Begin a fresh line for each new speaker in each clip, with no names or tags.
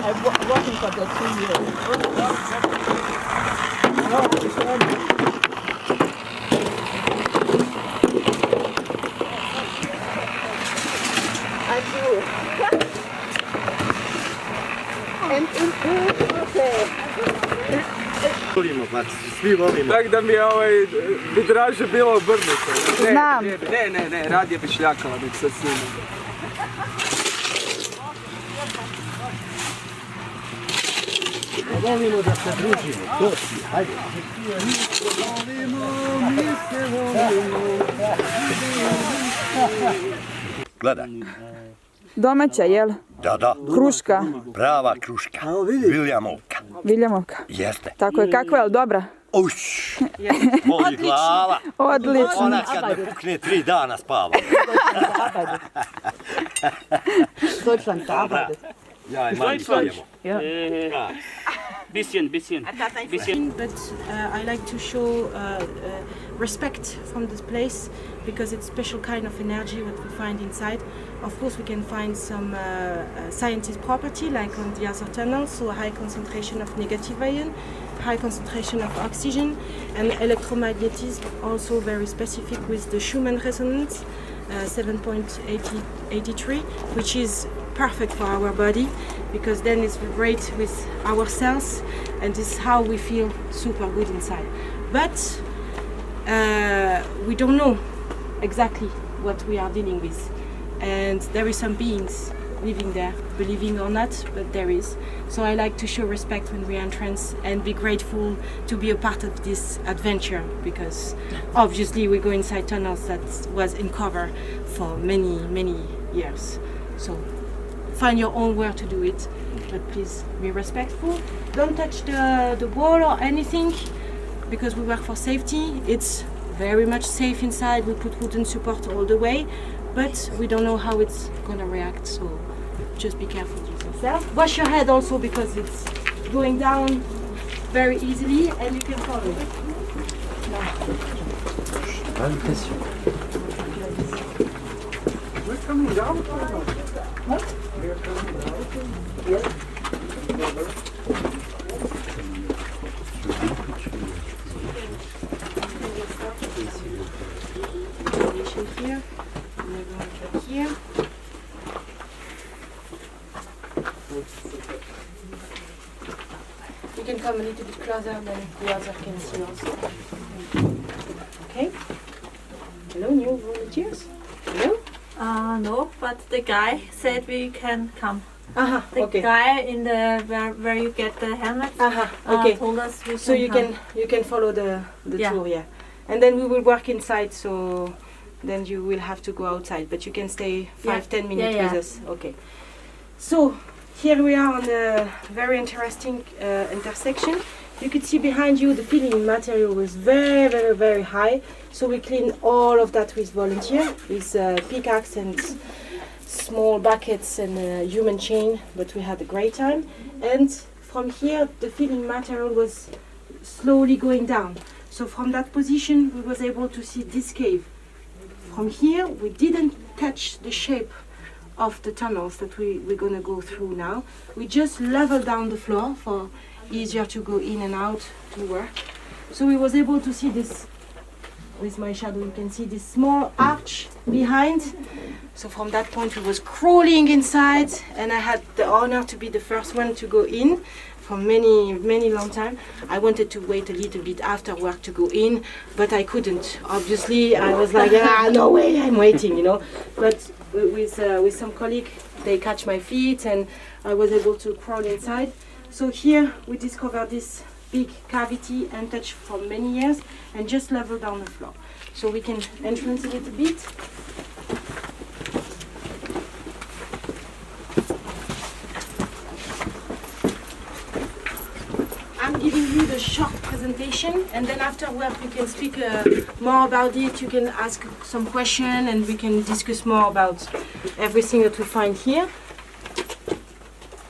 I'm working for the 2 years. I do.
Volimo, znači, svi volimo.
Tak da mi bi draže bilo obrnuto.
Znam.
Ne, radije bi šljakala nek sa sinom.
Volimo da se družimo, to si, hajde. Gledaj.
Domaća, jel?
Da.
Kruška.
Prava kruška. Viljamovka.
Viljamovka.
Jeste.
Tako je, kakva je, li dobra?
Uš, boli glava.
Odlično.
Ona kad ne pukne 3 dana spava.
Deutschland arbeitet.
Ja, mami spavljamo.
Bisschen.
But I like to show respect from this place because it's special kind of energy what we find inside. Of course, we can find some scientist property like on the other tunnels, so a high concentration of negative ion, high concentration of oxygen, and electromagnetism also very specific with the Schumann resonance, 7.83, which is perfect for our body because then it's vibrate with our cells and this is how we feel super good inside. But we don't know exactly what we are dealing with, and there is some beings living there, believing or not, but there is. So I like to show respect when we entrance and be grateful to be a part of this adventure because obviously we go inside tunnels that was in cover for many years. So find your own way to do it, but please be respectful. Don't touch the wall or anything because we work for safety. It's very much safe inside. We put wooden support all the way, but we don't know how it's gonna react, so just be careful with yourself. Wash your head also because it's going down very easily and you can follow it.
We're coming down.
What?
We're coming down.
Yes. Here, and we're going back here. You can come a little bit closer, then the other can see also. Okay. Hello, new volunteers. Hello.
No, but the guy said we can come. The
Okay.
guy in the where you get the helmet
Okay.
told us we
So
come.
you can follow the
Yeah.
tour, yeah. And then we will work inside, so then you will have to go outside, but you can stay 5-10 minutes
Yeah.
with us. Okay. So here we are on a very interesting intersection. You could see behind you the filling material was very high. So we clean all of that with volunteer, with pickaxe and small buckets and human chain, but we had a great time. And from here the filling material was slowly going down. So from that position we was able to see this cave. From here we didn't touch the shape of the tunnels that we're gonna go through now. We just leveled down the floor for easier to go in and out to work. So we was able to see this with my shadow. You can see this small arch behind. So from that point we was crawling inside and I had the honor to be the first one to go in for many long time. I wanted to wait a little bit after work to go in, but I couldn't. Obviously I was like, no way, I'm waiting, you know. But with some colleague, they catch my feet and I was able to crawl inside. So here we discovered this big cavity and touch for many years and just level down the floor. So we can entrance it a bit. I'm giving you the short presentation and then afterward we can speak more about it. You can ask some question and we can discuss more about everything that we find here.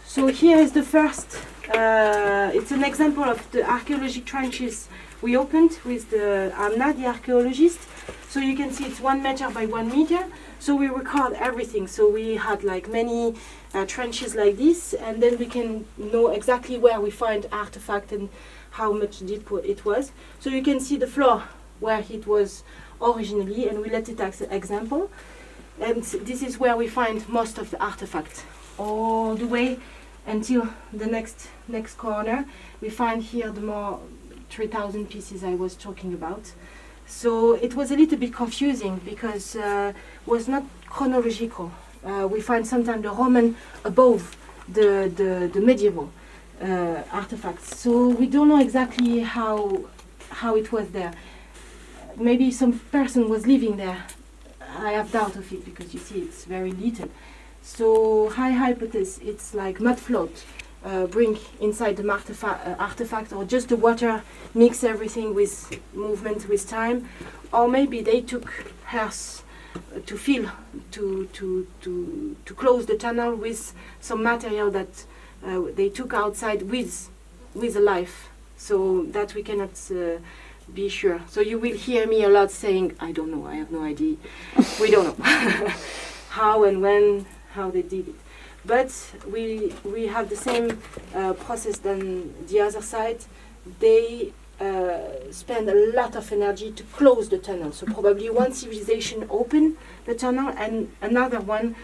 So here is the first It's an example of the archaeological trenches we opened with the Amna, the archaeologist. So you can see it's 1 meter by 1 meter. So we record everything. So we had like many trenches like this, and then we can know exactly where we find artifact and how much deep it was. So you can see the floor where it was originally, and we let it as an example. And this is where we find most of the artifacts, all the way until the next corner. We find here the more 3,000 pieces I was talking about. So it was a little bit confusing because it was not chronological. We find sometimes the Roman above the medieval artifacts. So we don't know exactly how it was there. Maybe some person was living there. I have doubt of it because you see it's very little. So high hypothesis, it's like mud float bring inside the artifact, or just the water mix everything with movement with time, or maybe they took earth to fill to close the tunnel with some material that they took outside with a life. So that we cannot be sure. So you will hear me a lot saying, I don't know, I have no idea. We don't know how and when, how they did it. But we have the same process than the other side. They spend a lot of energy to close the tunnel. So probably one civilization opened the tunnel and another one,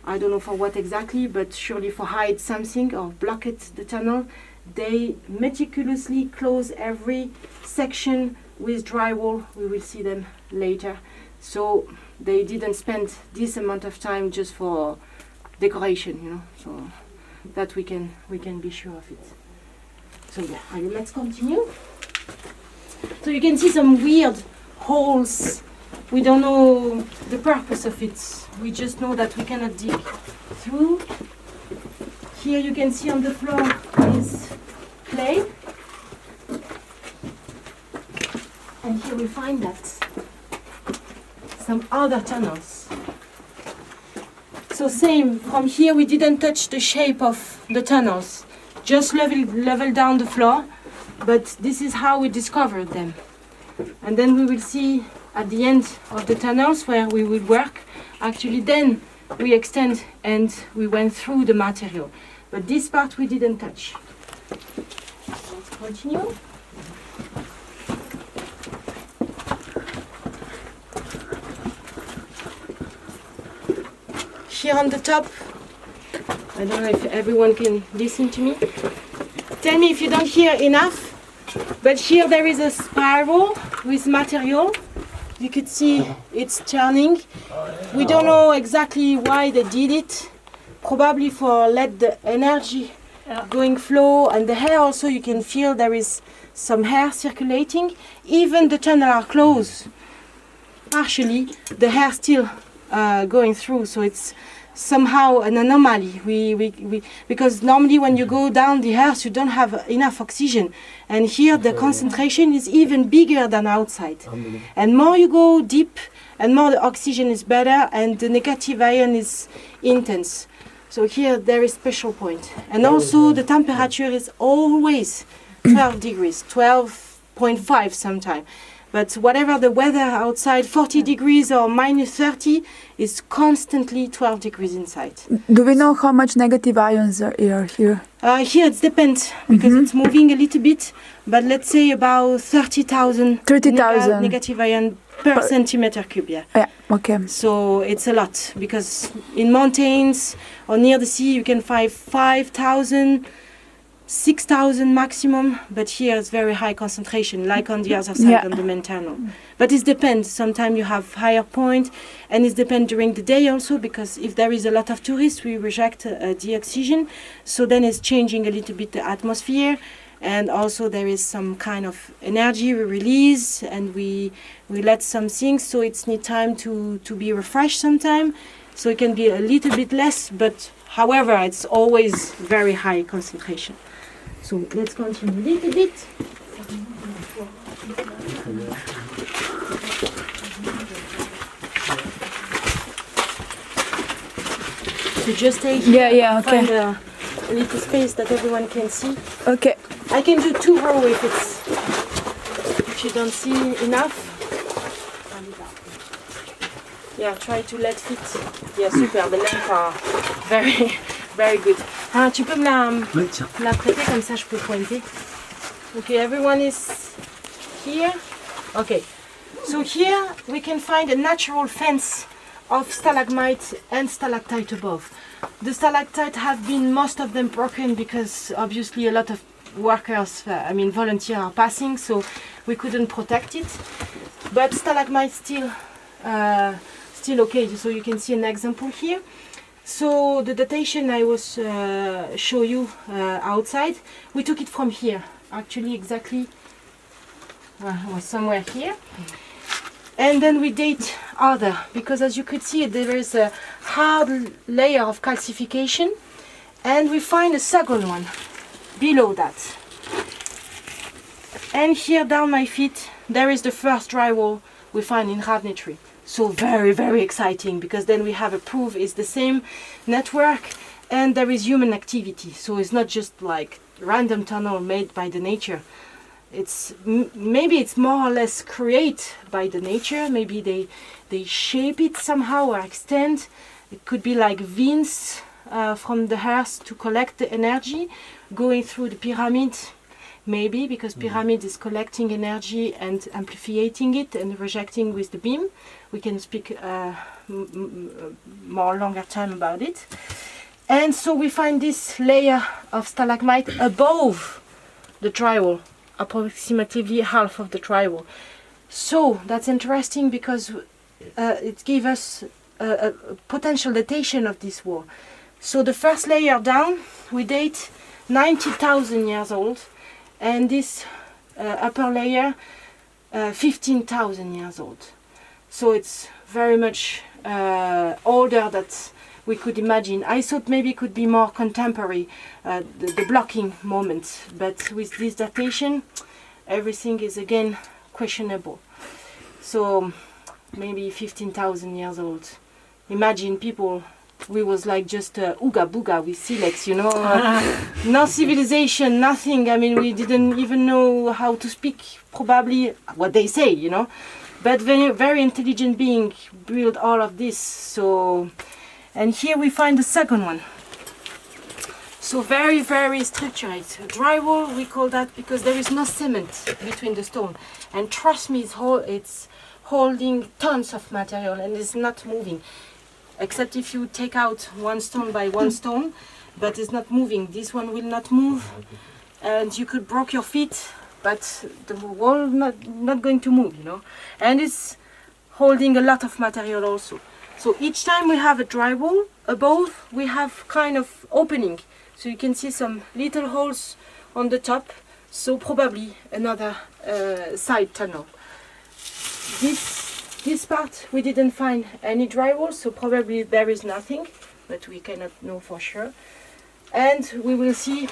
I don't know for what exactly, but surely for hide something or block it, the tunnel. They meticulously close every section with drywall. We will see them later. So they didn't spend this amount of time just for decoration, you know. So that we can be sure of it. So yeah, let's continue. So you can see some weird holes. We don't know the purpose of it. We just know that we cannot dig through. Here you can see on the floor is clay. And here we find that some other tunnels. So same, from here we didn't touch the shape of the tunnels, just level down the floor, but this is how we discovered them. And then we will see at the end of the tunnels where we will work, actually then we extend and we went through the material. But this part we didn't touch. Let's continue. Here on the top, I don't know if everyone can listen to me. Tell me if you don't hear enough. But here there is a spiral with material. You could see it's turning. We don't know exactly why they did it. Probably for let the energy going flow, and the hair also you can feel there is some hair circulating. Even the tunnel are closed. Partially, the hair still going through, so it's somehow an anomaly. Because normally when you go down the earth you don't have enough oxygen, and here the concentration is even bigger than outside. And more you go deep and more the oxygen is better and the negative ion is intense. So here there is special point. And also the temperature is always 12 degrees, 12.5 sometimes. But whatever the weather outside, 40 degrees or minus 30, is constantly 12 degrees inside.
Do we know how much negative ions are here?
Here it depends, because it's moving a little bit, but let's say about 30,000 negative ion per centimeter cube. Yeah,
okay.
So it's a lot, because in mountains or near the sea you can find 5,000, 6,000 maximum, but here it's very high concentration, like on the other side on the main tunnel. But it depends. Sometimes you have higher point, and it depends during the day also, because if there is a lot of tourists, we reject the oxygen. So then it's changing a little bit the atmosphere, and also there is some kind of energy we release, and we let some things, so it's need time to be refreshed sometime. So it can be a little bit less, but however, it's always very high concentration. So let's continue a little bit. So just take
okay.
find a little space that everyone can see.
Okay.
I can do 2 rows if you don't see enough. Yeah, try to let fit. Yeah, super. The lengths are very, very good. Ah, tu peux me la prêter comme ça, je peux pointer. Okay, everyone is here. Okay, so here we can find a natural fence of stalagmite and stalactite above. The stalactite have been, most of them, broken because obviously a lot of workers, volunteers are passing, so we couldn't protect it. But stalagmite still okay. So you can see an example here. So the datation I was show you outside, we took it from here. Actually, exactly was somewhere here. And then we date other, because as you could see, there is a hard layer of calcification, and we find a second one below that. And here down my feet, there is the first drywall we find in Ravnitri. So very, very exciting, because then we have a proof it's the same network and there is human activity. So it's not just like random tunnel made by the nature. It's maybe it's more or less created by the nature. Maybe they shape it somehow or extend. It could be like veins from the earth to collect the energy going through the pyramid. Maybe because pyramid is collecting energy and amplifying it and rejecting with the beam. We can speak more longer time about it. And so we find this layer of stalagmite above the drywall, approximately half of the drywall. So that's interesting because it gives us a potential datation of this wall. So the first layer down, we date 90,000 years old, and this upper layer 15,000 years old. So it's very much older than we could imagine. I thought maybe it could be more contemporary, the blocking moment, but with this datation everything is again questionable. So maybe 15,000 years old. Imagine people, we was like just ooga booga with silex, you know, no civilization, nothing. I mean, we didn't even know how to speak, probably what they say, you know, but very, very intelligent being built all of this. So, and here we find the second one. So very, very structured. Drywall, we call that because there is no cement between the stone. And trust me, it's holding tons of material and it's not moving. Except if you take out one stone by one stone, but it's not moving. This one will not move, and you could break your feet, but the wall not going to move, you know. And it's holding a lot of material also. So each time we have a drywall, above we have kind of opening. So you can see some little holes on the top, so probably another side tunnel. This part we didn't find any drywall, so probably there is nothing, but we cannot know for sure. And we will see,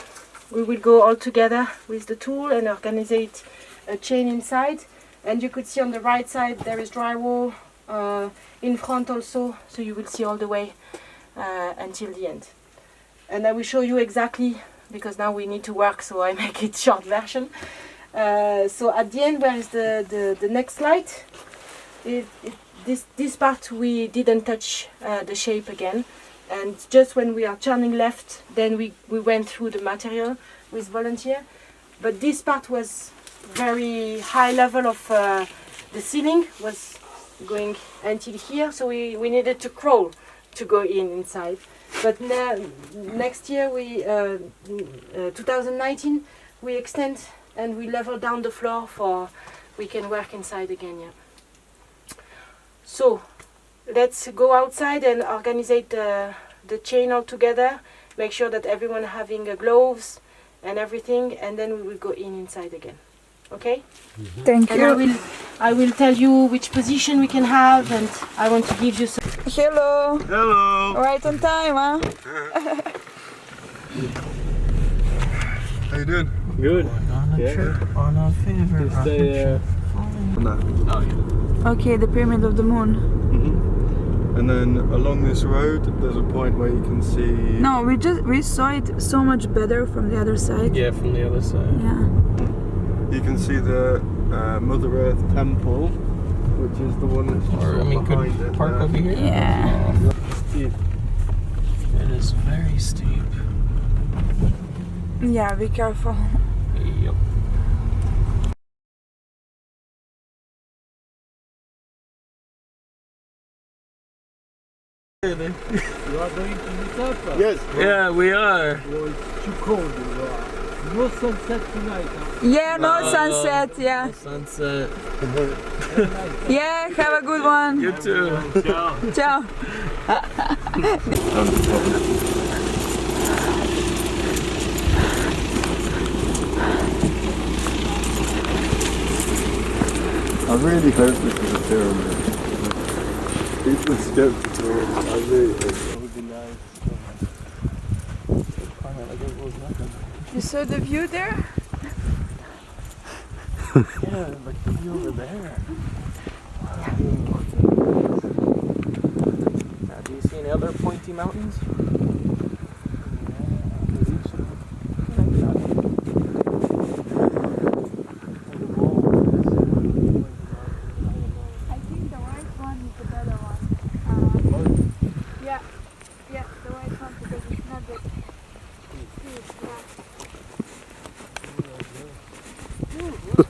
we will go all together with the tool and organize a chain inside. And you could see on the right side there is drywall, in front also, so you will see all the way until the end. And I will show you exactly, because now we need to work, so I make it short version. So at the end, where is the next slide? This part we didn't touch the shape again, and just when we are turning left, then we went through the material with volunteer. But this part was very high level of the ceiling was going until here, so we needed to crawl to go inside. But next year, 2019, we extend and we level down the floor for we can work inside again. Yeah. So let's go outside and organize the chain all together. Make sure that everyone having gloves and everything, and then we will go inside again. Okay?
Mm-hmm. Thank you.
And I will tell you which position we can have, and I want to give you some.
Hello.
Hello.
Right on time, huh?
How you doing?
Good.
On a trip, on a fever.
Stay,
Okay, the pyramid of the moon.
And then along this road, there's a point where you can see.
No, we saw it so much better from the other side.
Yeah, from the other side.
Yeah.
You can see the Mother Earth temple, which is the one that's just
Or, I mean,
behind
could
it.
park
there.
over here?
Yeah.
Steep.
It is very steep.
Yeah, be careful.
Yep.
You are going to meet up?
Yes.
Yeah, we are.
Oh, it's too cold. No sunset tonight. Huh?
Yeah, no sunset, yeah.
Sunset.
Yeah, have a good one.
You too.
Ciao.
I really hope this is a pyramid. People are skeptical. I really hope that would be nice.
You saw the view there?
Yeah, like the view over there. Now, do you see any other pointy mountains?
I think the white one is the better one. Yeah, the white one because it's not that steep.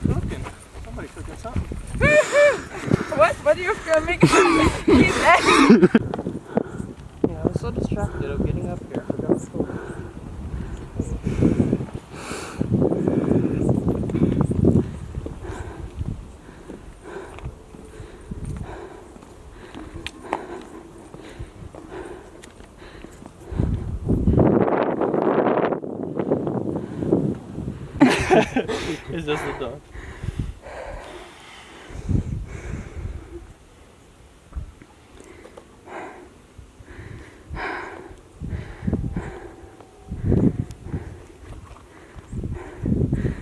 Cooking. Somebody cooking something.
What are you filming?
Yeah, I was so distracted of getting up here. I forgot to film. Is this the dog?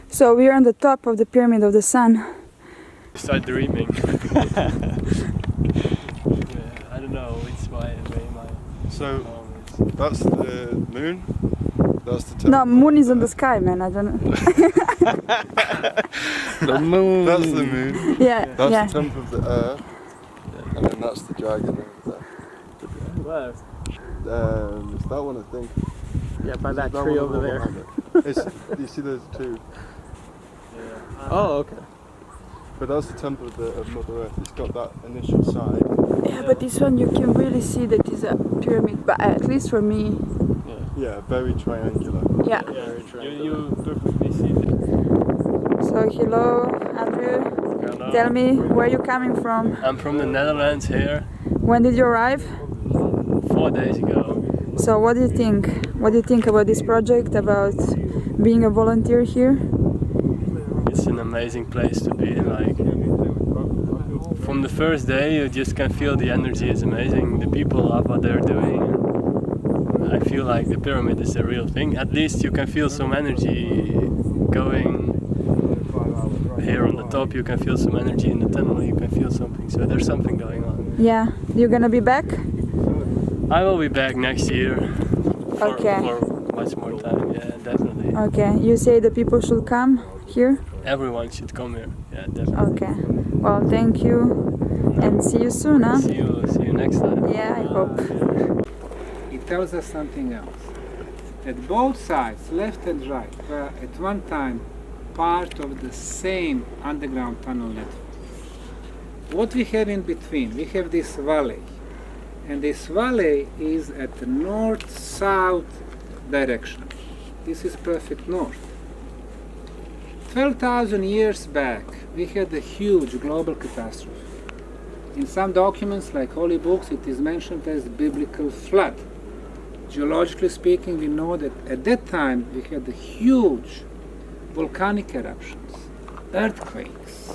So we are on the top of the Pyramid of the Sun.
Start dreaming. Yeah, I don't know. It's my
So that's the moon. That's the temple.
No, moon is in the sky, man. I don't know.
the moon.
That's the moon.
Yeah,
That's
yeah.
the temple of the earth. And then that's the dragon over
Where?
there. It's that one, I think.
Yeah, by that
That
tree
one
over there.
behind it. You see those two?
Oh, okay.
But that's the temple of Mother Earth. It's got that initial side.
Yeah, but this one you can really see that is a pyramid, but at least for me.
Yeah, very triangular.
Yeah.
You perfectly see it.
So hello, Andrew.
Hello.
Tell me where you coming from.
I'm from the Netherlands here.
When did you arrive?
4 days ago.
So what do you think? What do you think about this project? About being a volunteer here?
It's an amazing place to be. Like from the first day, you just can feel the energy is amazing. The people love what they're doing. I feel like the pyramid is the real thing. At least you can feel some energy going here on the top. You can feel some energy in the tunnel. You can feel something. So there's something going on.
Yeah. You're gonna be back?
I will be back next year.
Okay.
For much more time. Yeah, definitely.
Okay. You say the people should come here?
Everyone should come here. Yeah, definitely.
Okay. Well, thank you, and see you soon, huh?
See you next time.
Yeah, I hope.
It tells us something else. That both sides, left and right, were at one time part of the same underground tunnel network. What we have in between, we have this valley. And this valley is at the north-south direction. This is perfect north. 12,000 years back, we had a huge global catastrophe. In some documents, like holy books, it is mentioned as biblical flood. Geologically speaking, we know that at that time we had huge volcanic eruptions, earthquakes.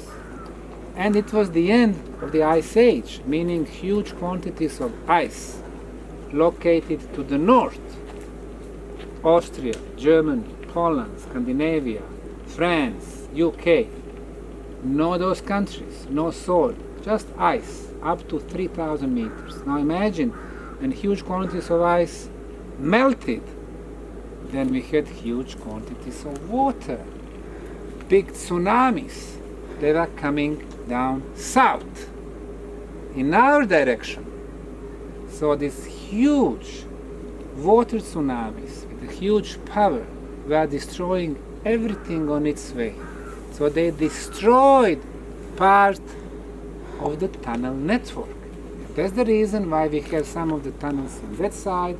And it was the end of the Ice Age, meaning huge quantities of ice located to the north. Austria, Germany, Poland, Scandinavia, France, UK. No those countries, no soil, just ice. up to 3,000 meters. Now imagine when huge quantities of ice melted, then we had huge quantities of water, big tsunamis that are coming down south in our direction. So these huge water tsunamis with a huge power were destroying everything on its way. So they destroyed part of the tunnel network. That's the reason why we have some of the tunnels on that side,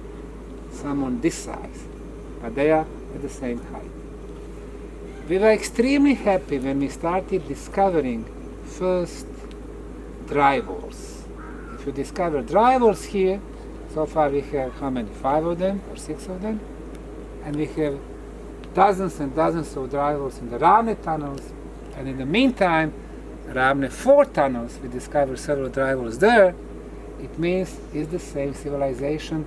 some on this side, but they are at the same height. We were extremely happy when we started discovering first drywalls. If you discover drywalls here, so far we have how many? 5 of them or 6 of them, and we have dozens and dozens of drywalls in the Ravne tunnels, and in the meantime, Ravne 4 tunnels, we discovered several drywalls there. It means it's the same civilization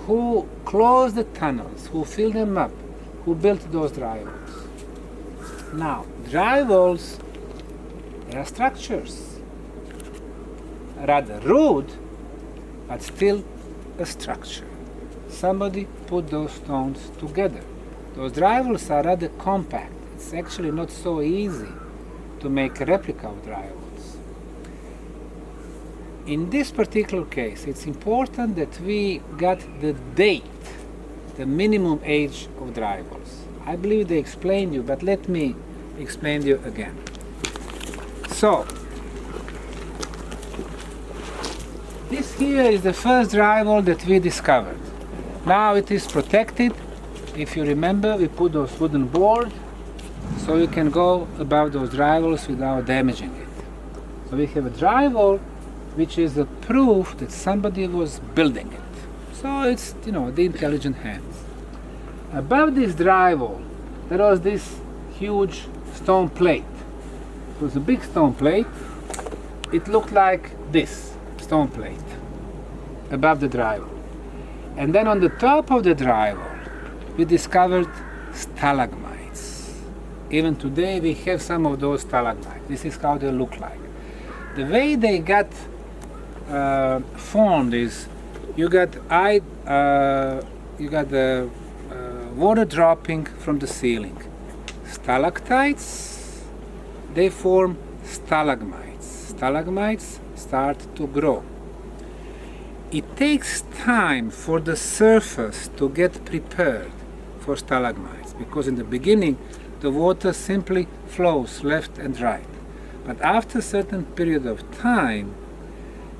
who closed the tunnels, who filled them up, who built those drywalls. Now, drywalls, they are structures, rather rude, but still a structure. Somebody put those stones together. Those drywalls are rather compact. It's actually not so easy to make a replica of drywalls. In this particular case, it's important that we got the date, the minimum age of drywalls. I believe they explained you, but let me explain you again. So, this here is the first drywall that we discovered. Now it is protected. If you remember, we put those wooden boards so you can go above those drywalls without damaging it. So we have a drywall which is a proof that somebody was building it. So it's, the intelligent hands. Above this drywall, there was this huge stone plate. It was a big stone plate. It looked like this stone plate above the drywall. And then on the top of the drywall, we discovered stalagmites. Even today, we have some of those stalagmites. This is how they look like. The way they got formed is you got the water dropping from the ceiling. Stalactites, they form stalagmites. Stalagmites start to grow. It takes time for the surface to get prepared for stalagmites, because in the beginning the water simply flows left and right. But after a certain period of time,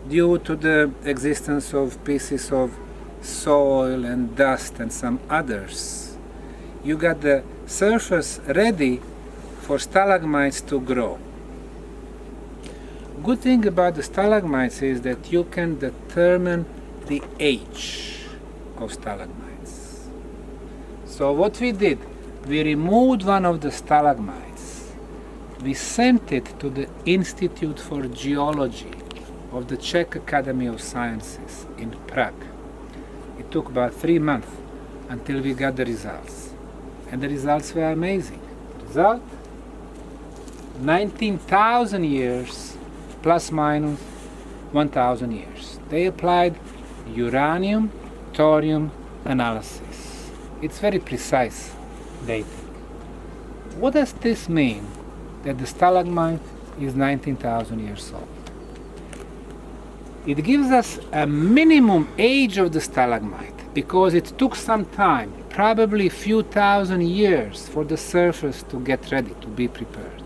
due to the existence of pieces of soil and dust and some others, you got the surface ready for stalagmites to grow. Good thing about the stalagmites is that you can determine the age of stalagmites. So what we did, we removed one of the stalagmites. We sent it to the Institute for Geology of the Czech Academy of Sciences in Prague. It took about 3 months until we got the results. And the results were amazing. Result? 19,000 years plus minus 1,000 years. They applied uranium, thorium analysis. It's very precise dating. What does this mean that the stalagmite is 19,000 years old? It gives us a minimum age of the stalagmite because it took some time, probably a few thousand years, for the surface to get ready, to be prepared.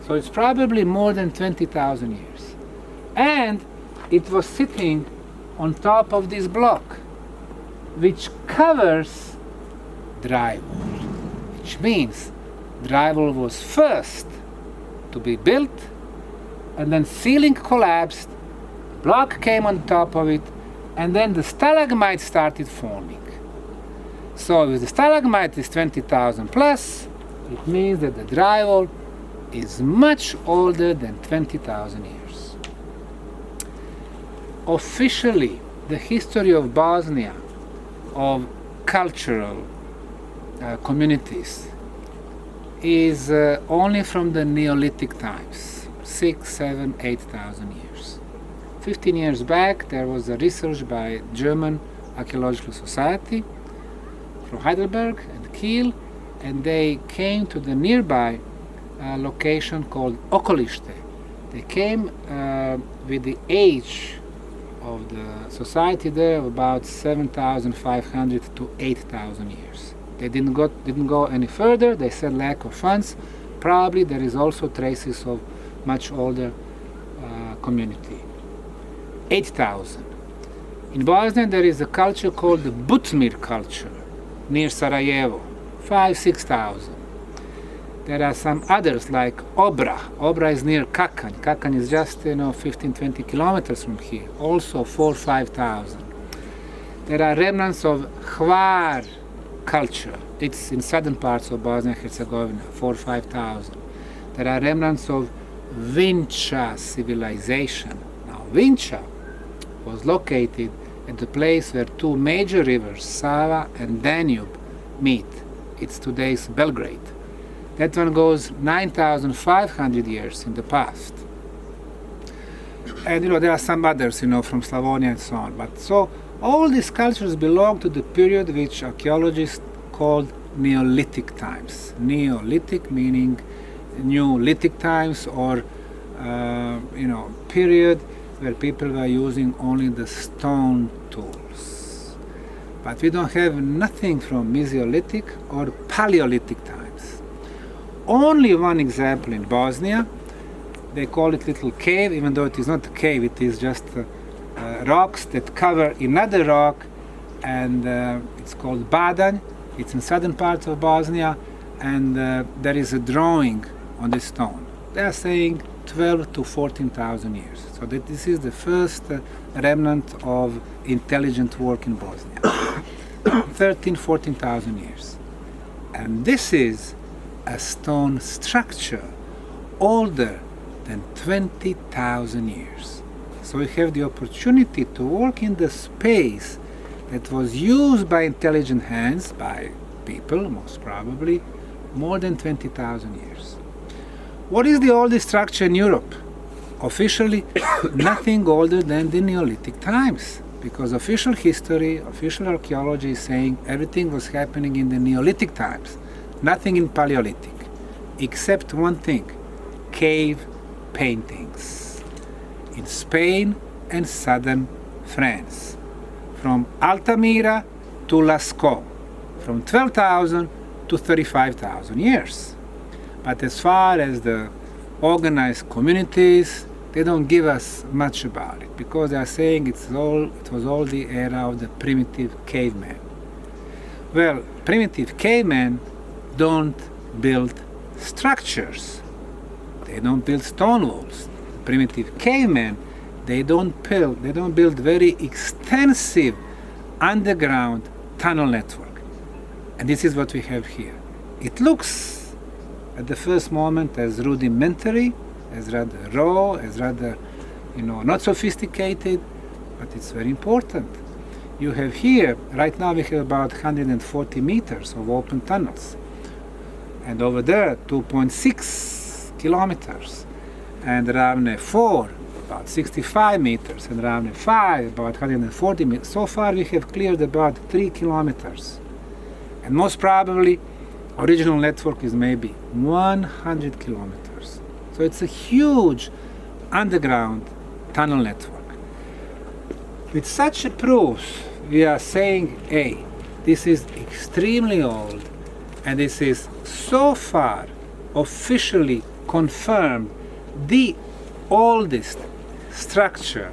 So it's probably more than 20,000 years. And it was sitting on top of this block, which covers drywall, which means drywall was first to be built, and then ceiling collapsed, block came on top of it, and then the stalagmite started forming. So if the stalagmite is 20,000 plus, it means that the drywall is much older than 20,000 years. Officially, the history of Bosnia, of cultural communities, is only from the Neolithic times, 6, 7, 8,000 years. 15 years back, there was a research by German Archaeological Society from Heidelberg and Kiel, and they came to the nearby location called Okolište. They came with the age of the society there of about 7,500 to 8,000 years. They didn't go any further. They said lack of funds. Probably there is also traces of much older community. 8,000. In Bosnia there is a culture called the Butmir culture near Sarajevo, 5,000-6,000. There are some others like Obra. Obra is near Kakanj. Kakanj is just 15-20 kilometers from here, also 4,000-5,000. There are remnants of Hvar culture. It's in southern parts of Bosnia and Herzegovina, 4,000-5,000. There are remnants of Vinča civilization. Now, Vinča was located at the place where two major rivers, Sava and Danube, meet. It's today's Belgrade. That one goes 9,500 years in the past. And there are some others, from Slavonia and so on. But so all these cultures belong to the period which archaeologists called Neolithic times. Neolithic meaning new lithic times, or period where people were using only the stone tools. But we don't have nothing from Mesolithic or Paleolithic times. Only one example in Bosnia. They call it little cave, even though it is not a cave, it is just rocks that cover another rock, and it's called Badanj. It's in southern parts of Bosnia, and there is a drawing on the stone. They are saying 12 to 14,000 years. So that this is the first remnant of intelligent work in Bosnia. 13, 14,000 years. And this is a stone structure older than 20,000 years. So we have the opportunity to work in the space that was used by intelligent hands, by people most probably, more than 20,000 years. What is the oldest structure in Europe? Officially, nothing older than the Neolithic times, because official history, official archaeology is saying everything was happening in the Neolithic times, nothing in Paleolithic, except one thing: cave paintings in Spain and southern France, from Altamira to Lascaux, from 12,000 to 35,000 years. But as far as the organized communities, they don't give us much about it, because they are saying it was all the era of the primitive caveman. Well, primitive cavemen don't build structures. They don't build stone walls. Primitive cavemen, they don't build very extensive underground tunnel network. And this is what we have here. It looks at the first moment as rudimentary, as rather raw, as rather, not sophisticated, but it's very important. You have here, right now we have about 140 meters of open tunnels. And over there, 2.6 kilometers. And Ravne 4, about 65 meters. And Ravne 5, about 140 meters. So far we have cleared about 3 kilometers. And most probably, original network is maybe 100 kilometers. So it's a huge underground tunnel network. With such a proof, we are saying, hey, this is extremely old, and this is so far officially confirmed the oldest structure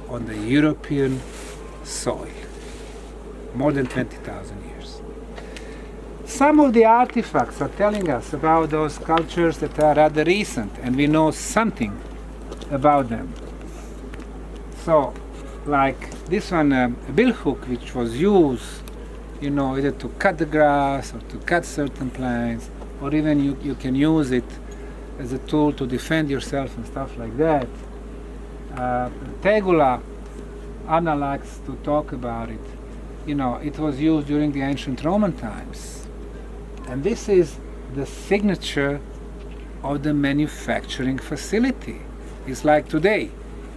on the European soil, more than 20,000 years. Some of the artifacts are telling us about those cultures that are rather recent, and we know something about them. So, like this one, a billhook, which was used, either to cut the grass or to cut certain plants, or even you can use it as a tool to defend yourself and stuff like that. Tegula, Anna likes to talk about it. It was used during the ancient Roman times. And this is the signature of the manufacturing facility. It's like today.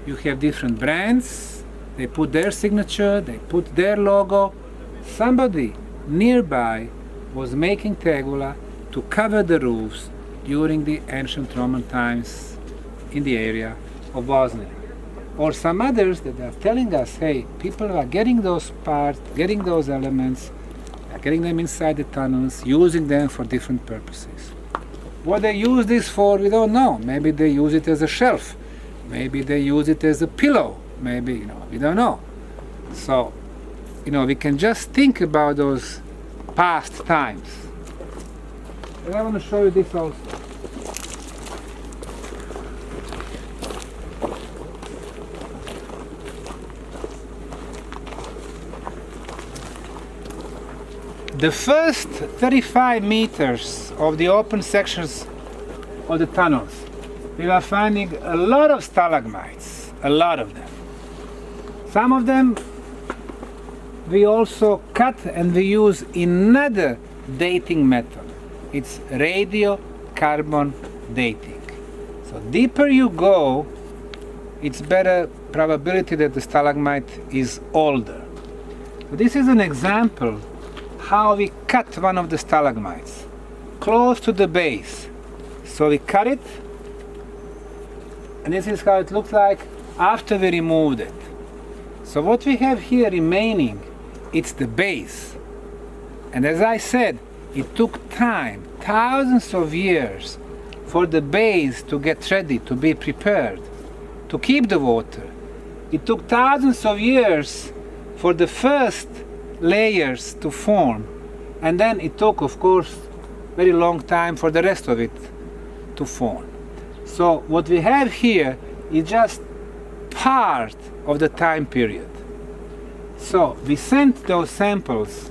You have different brands, they put their signature, they put their logo. Somebody nearby was making tegula to cover the roofs during the ancient Roman times in the area of Bosnia. Or some others that are telling us, hey, people are getting those parts, getting those elements, getting them inside the tunnels, using them for different purposes. What they use this for, we don't know. Maybe they use it as a shelf. Maybe they use it as a pillow. Maybe, we don't know. So, we can just think about those past times. And I want to show you this also. The first 35 meters of the open sections of the tunnels, we are finding a lot of stalagmites, a lot of them. Some of them we also cut and we use another dating method. It's radiocarbon dating. So deeper you go, it's better probability that the stalagmite is older. So this is an example how we cut one of the stalagmites close to the base. So we cut it, and this is how it looks like after we removed it. So what we have here remaining, it's the base. And as I said, it took time, thousands of years, for the base to get ready, to be prepared, to keep the water. It took thousands of years for the first layers to form, and then it took, of course, very long time for the rest of it to form. So what we have here is just part of the time period. So we sent those samples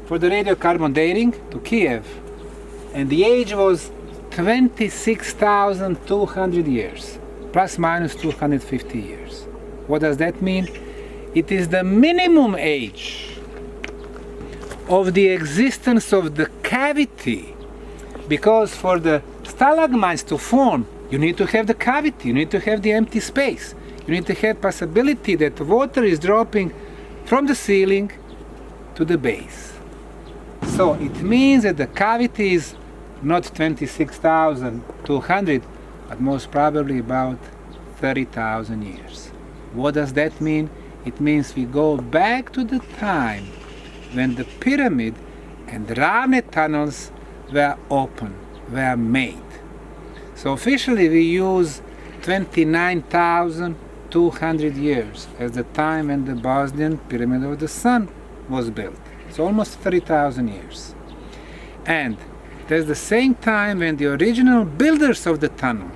for the radiocarbon dating to Kiev, and the age was 26,200 years, plus minus 250 years. What does that mean? It is the minimum age of the existence of the cavity, because for the stalagmites to form, you need to have the cavity, you need to have the empty space, you need to have possibility that water is dropping from the ceiling to the base. So it means that the cavity is not 26,200, but most probably about 30,000 years. What does that mean? It means we go back to the time when the pyramid and Ravne tunnels were open, were made. So officially we use 29,200 years as the time when the Bosnian Pyramid of the Sun was built. So almost 30,000 years. And there's the same time when the original builders of the tunnel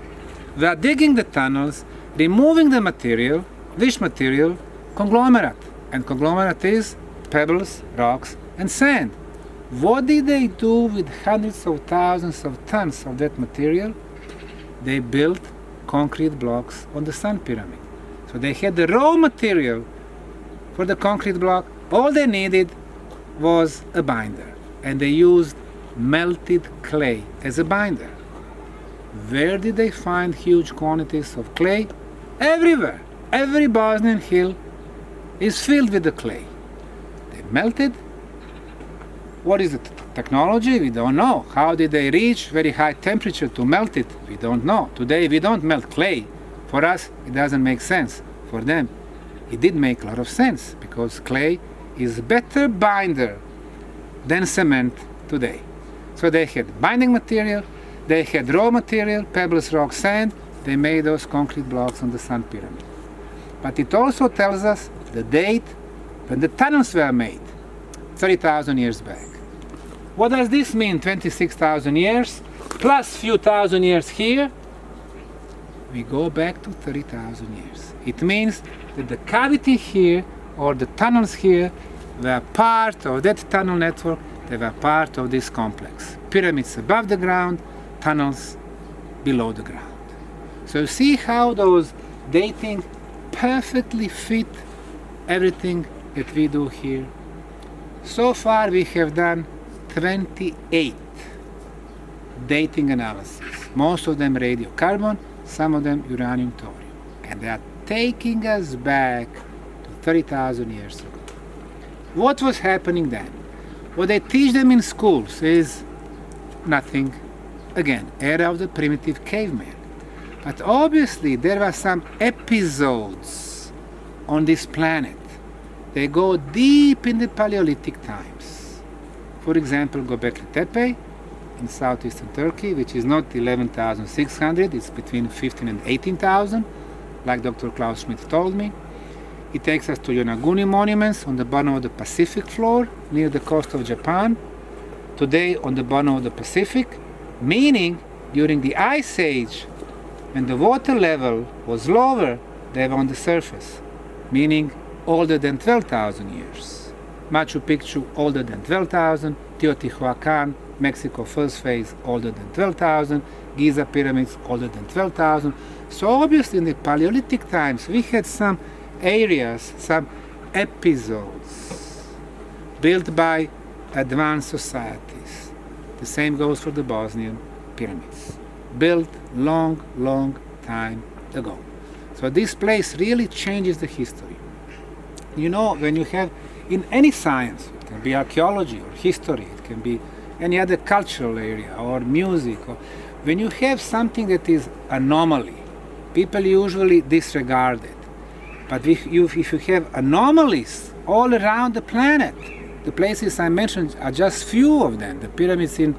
were digging the tunnels, removing the material. Which material? Conglomerate. And conglomerate is pebbles, rocks, and sand. What did they do with hundreds of thousands of tons of that material? They built concrete blocks on the Sun Pyramid. So they had the raw material for the concrete block. All they needed was a binder, and they used melted clay as a binder. Where did they find huge quantities of clay? Everywhere. Every Bosnian hill is filled with the clay. They melted. What is the technology? We don't know. How did they reach very high temperature to melt it? We don't know. Today we don't melt clay. For us, it doesn't make sense. For them, it did make a lot of sense, because clay is a better binder than cement today. So they had binding material, they had raw material, pebbles, rock, sand. They made those concrete blocks on the Sun Pyramid. But it also tells us the date when the tunnels were made, 30,000 years back. What does this mean, 26,000 years, plus few thousand years here? We go back to 30,000 years. It means that the cavity here, or the tunnels here, were part of that tunnel network. They were part of this complex. Pyramids above the ground, tunnels below the ground. So you see how those dating perfectly fit everything that we do here. So far we have done 28 dating analyses, most of them radiocarbon, some of them uranium thorium. and they are taking us back to 30,000 years ago. What was happening then? What they teach them in schools is nothing. Again, era of the primitive caveman. But obviously there were some episodes on this planet. They go deep in the Paleolithic times. For example, Göbekli Tepe in southeastern Turkey, which is not 11,600, it's between 15 and 18,000, like Dr. Klaus Schmidt told me. It takes us to Yonaguni monuments on the bottom of the Pacific floor, near the coast of Japan, today on the bottom of the Pacific, meaning during the Ice Age, when the water level was lower, they were on the surface, meaning older than 12,000 years. Machu Picchu older than 12,000, Teotihuacan, Mexico first phase older than 12,000, Giza pyramids older than 12,000. So obviously in the Paleolithic times we had some areas, some episodes built by advanced societies. The same goes for the Bosnian pyramids, built long time ago. So this place really changes the history. You know, when you have in any science, it can be archaeology or history, it can be any other cultural area or music, or when you have something that is anomaly, people usually disregard it. But if you have anomalies all around the planet, the places I mentioned are just few of them. The pyramids in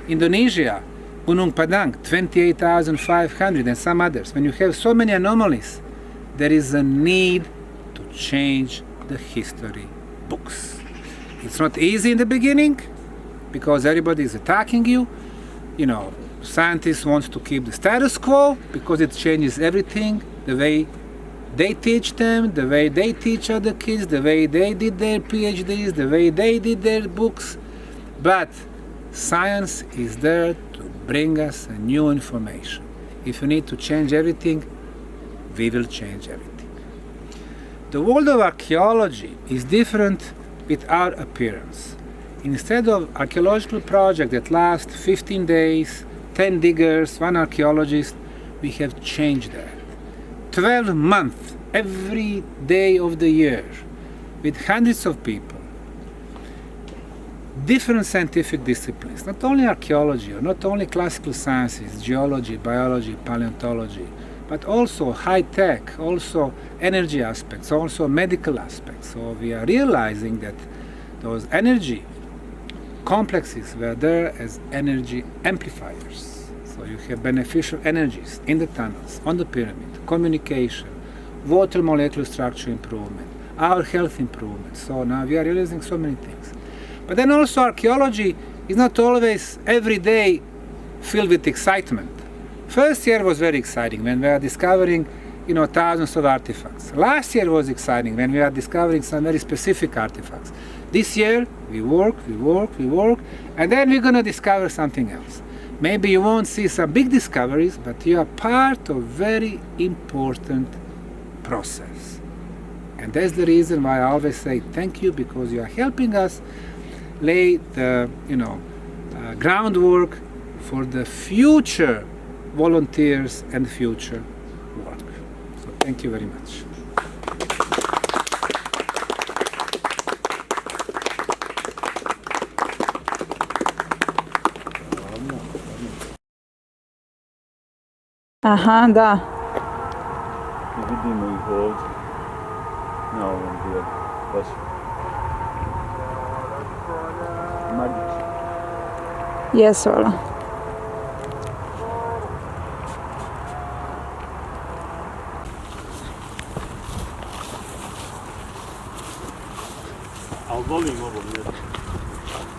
Indonesia, Gunung Padang, 28,500, and some others. When you have so many anomalies, there is a need to change the history books. It's not easy in the beginning because everybody is attacking you. You know, scientists want to keep the status quo because it changes everything, the way they teach them, the way they teach other kids, the way they did their PhDs, the way they did their books. But science is there to bring us a new information. If you need to change everything, we will change everything. The world of archaeology is different with our appearance. Instead of archaeological project that lasts 15 days, 10 diggers, 1 archaeologist, we have changed that. 12 months every day of the year with hundreds of people, different scientific disciplines, not only archaeology or not only classical sciences, geology, biology, paleontology, but also high tech, also energy aspects, also medical aspects. So we are realizing that those energy complexes were there as energy amplifiers. So you have beneficial energies in the tunnels, on the pyramid, communication, water molecular structure improvement, our health improvement. So now we are realizing so many things. But then also archaeology is not always every day filled with excitement. First year was very exciting when we are discovering, you know, thousands of artifacts. Last year was exciting when we are discovering some very specific artifacts. This year we work, and then we're going to discover something else. Maybe you won't see some big discoveries, but you are part of a very important process. And that's the reason why I always say thank you, because you are helping us lay the groundwork for the future volunteers and future work. So thank you very much.
Aha, da.
Vidimo ih ovdje, na ovom dijelu, baš magično.
Jesu, ala.
Ali volim ovo mjesto.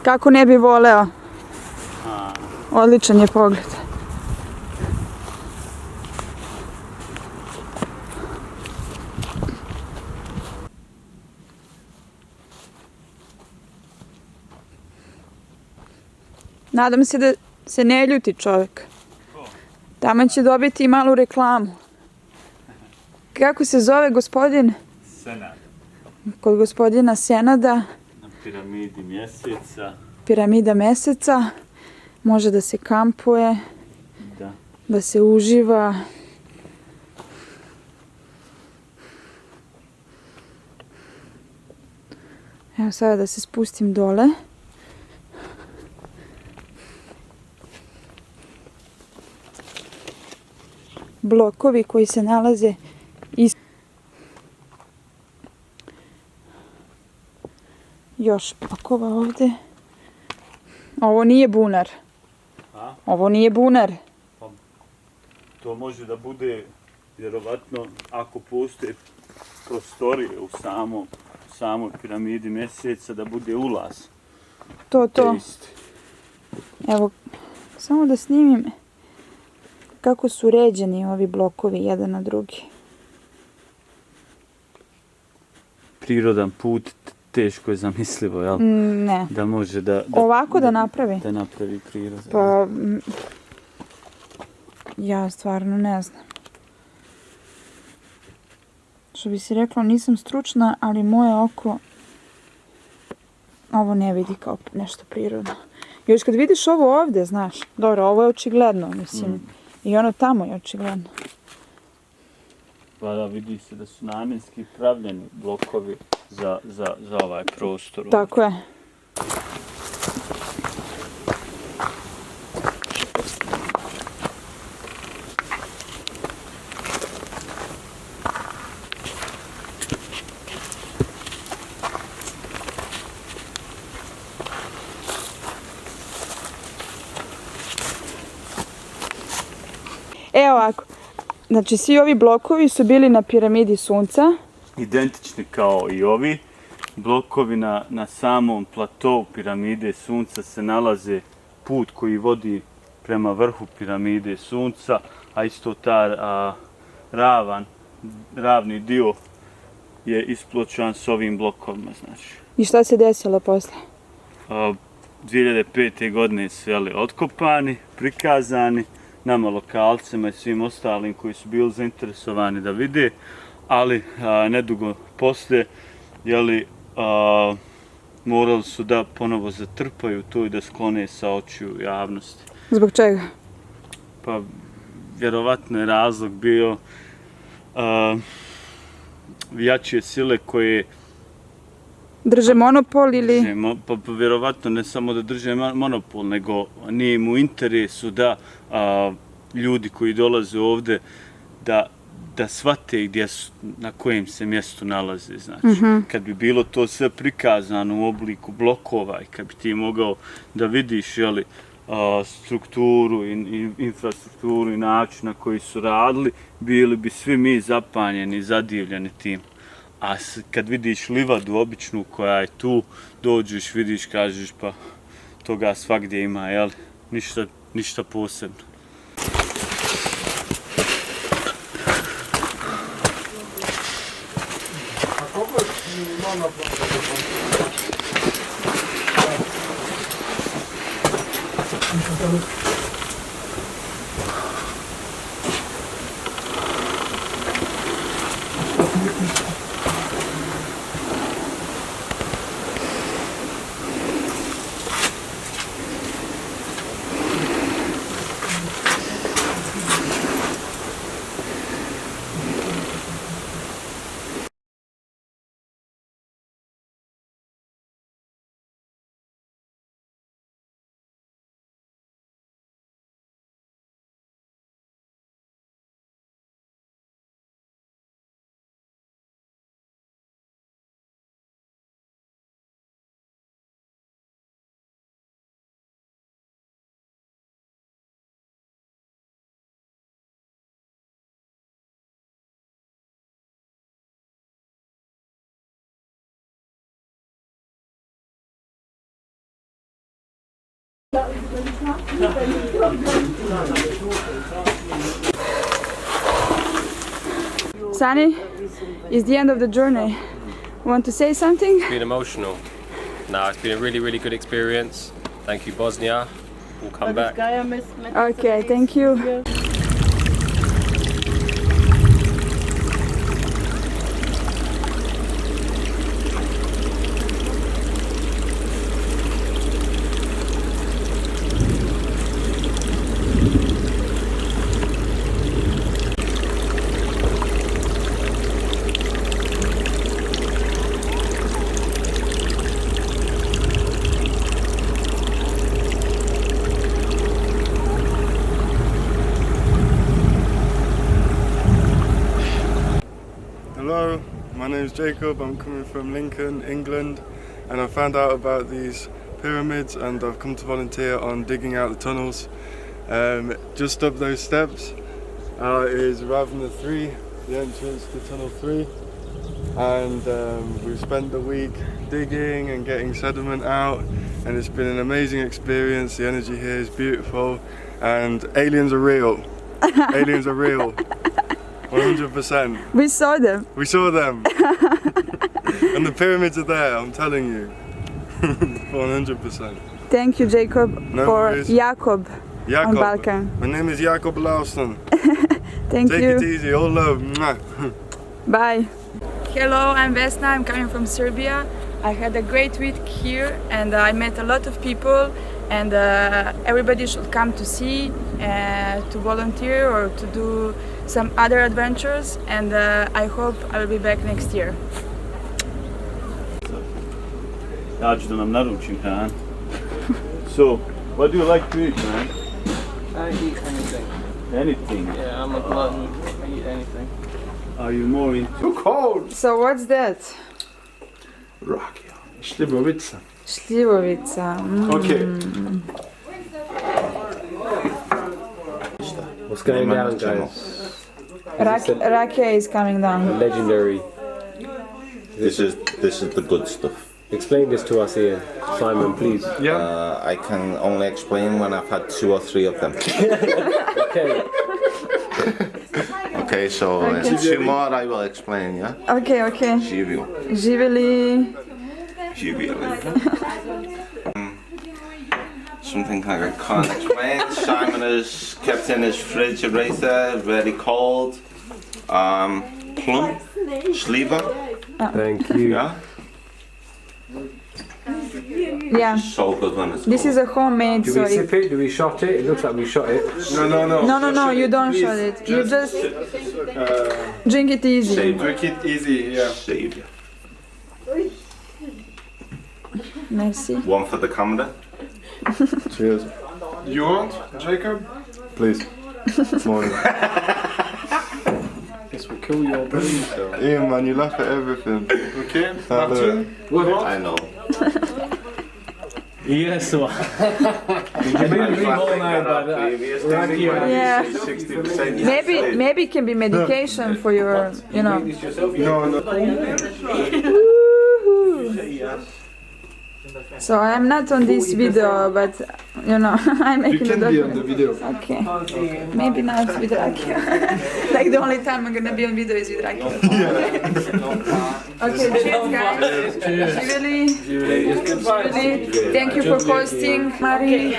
Kako ne bi voleo? Odličan je pogled. Nadam se da se ne ljuti čovjek. Tamo će dobiti i malu reklamu. Kako se zove gospodin?
Senad.
Kod gospodina Senada.
Na piramidi mjeseca.
Piramida meseca. Može da se kampuje. Da se uživa. Evo sada da se spustim dole. Blokovi koji se nalaze iz... Još blokova ovdje. Ovo nije bunar.
A?
Ovo nije bunar.
To može da bude, vjerovatno, ako postoje prostorije u samoj piramidi mjeseca, da bude ulaz.
To. Evo, samo da snimim kako su ređeni ovi blokovi jedan na drugi.
Prirodan put, teško je zamislivo, jel?
Ne.
Da može da
Ovako da napravi?
Da napravi prirodan.
Pa, ja stvarno ne znam. Što bi si rekla, nisam stručna, ali moje oko ovo ne vidi kao nešto prirodno. Još kad vidiš ovo ovdje, znaš, dobro, ovo je očigledno, mislim, i ono tamo je očigledno.
Pa da, vidi se da su namjenski pravljeni blokovi za ovaj prostor.
Tako je. Evo ovako, znači svi ovi blokovi su bili na piramidi Sunca.
Identični kao i ovi. Blokovi na samom platovu piramide Sunca se nalaze put koji vodi prema vrhu piramide Sunca, a isto ta ravni dio je ispločan s ovim blokovima. Znači.
I šta se desilo posle?
2005. godine su otkopani, prikazani nama lokalcima i svim ostalim koji su bili zainteresovani da vide, ali nedugo poslije morali su da ponovo zatrpaju to i da sklone sa očiju javnosti.
Zbog čega?
Pa vjerovatno je razlog bio jače sile koje
drže monopol ili...
Pa vjerovatno ne samo da drže monopol, nego nije im u interesu da ljudi koji dolaze ovdje da shvate na kojem se mjestu nalaze. Znači, kad bi bilo to sve prikazano u obliku blokova i kad bi ti mogao da vidiš strukturu, infrastrukturu i način na koji su radili, bili bi svi mi zapanjeni, zadivljeni tim. A kad vidiš livadu običnu koja je tu, dođeš, vidiš, kažeš pa toga svagdje ima, jel? Ništa posebno.
Sunny, it's the end of the journey. Want to say something?
It's been emotional. No, it's been a really, really good experience. Thank you, Bosnia. We'll come back.
Okay, thank you.
name's Jacob. I'm coming from Lincoln, England, and I found out about these pyramids and I've come to volunteer on digging out the tunnels. Just up those steps is Ravna 3, the entrance to Tunnel 3, and we've spent the week digging and getting sediment out, and it's been an amazing experience. The energy here is beautiful, and aliens are real. Aliens are real. 100%.
We saw them.
We saw them. And the pyramids are there, I'm telling you. 100%.
Thank you, Jacob,
No
for
worries.
Jakob on Balkan.
My name is Jacob Larsson.
Thank
Take
you.
it easy, all love. Mwah.
Bye. Hello, I'm Vesna. I'm coming from Serbia. I had a great week here and I met a lot of people, and everybody should come to see, to volunteer or to do some other adventures, and I hope I will be back next year.
Ja ću da nam naručim hranu. So, what do you like to eat, man?
I eat anything.
Anything?
Yeah, I'm a glutton. I eat anything.
Are you more into...
Too cold!
So what's that?
Rakija. Šljivovica.
Šljivovica.
Okay.
What's going down, guys?
Rakija is coming down.
Legendary.
This is the good stuff.
Explain this to us, Ian. Simon, please.
I can only explain when I've had 2 or 3 of them.
Okay.
Okay, so
Okay.
2 more I will explain, yeah?
Okay, okay.
Živio.
Živjeli.
Something like I can't explain. Simon has kept in his refrigerator, very cold. Plum, sliver.
Thank you.
Yeah.
Yeah.
So good when it's
This is a homemade,
Do
so
we sip it? Do we shot it? It looks like we shot it.
No, you don't shot it. You just drink it easy.
Drink it easy, yeah.
Save
Merci.
One for the camera.
Cheers. You want, Jacob? Please. Morning.
Guess we'll kill your brain cell.
Ian, man, you laugh at everything.
Okay,
Martin?
I know.
Yes, one. You've been dream all night by that.
Yeah. Maybe it can be medication for your, you know.
No.
Woohoo. So I'm not on this video, but you know, I'm making
You can
a
be on the video.
Okay. Maybe not with Rakija. Like the only time I'm gonna be on video is with Rakija. Okay, cheers guys. Really. Thank you for hosting, Marie.